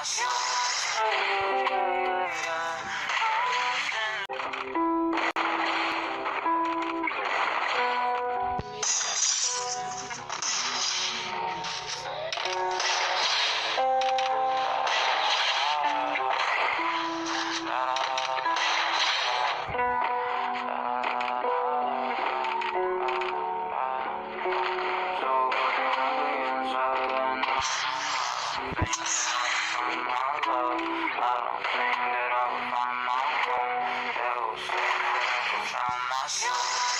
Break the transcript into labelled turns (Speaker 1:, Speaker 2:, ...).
Speaker 1: I don't think that I would find my home. That was safe, but I found myself.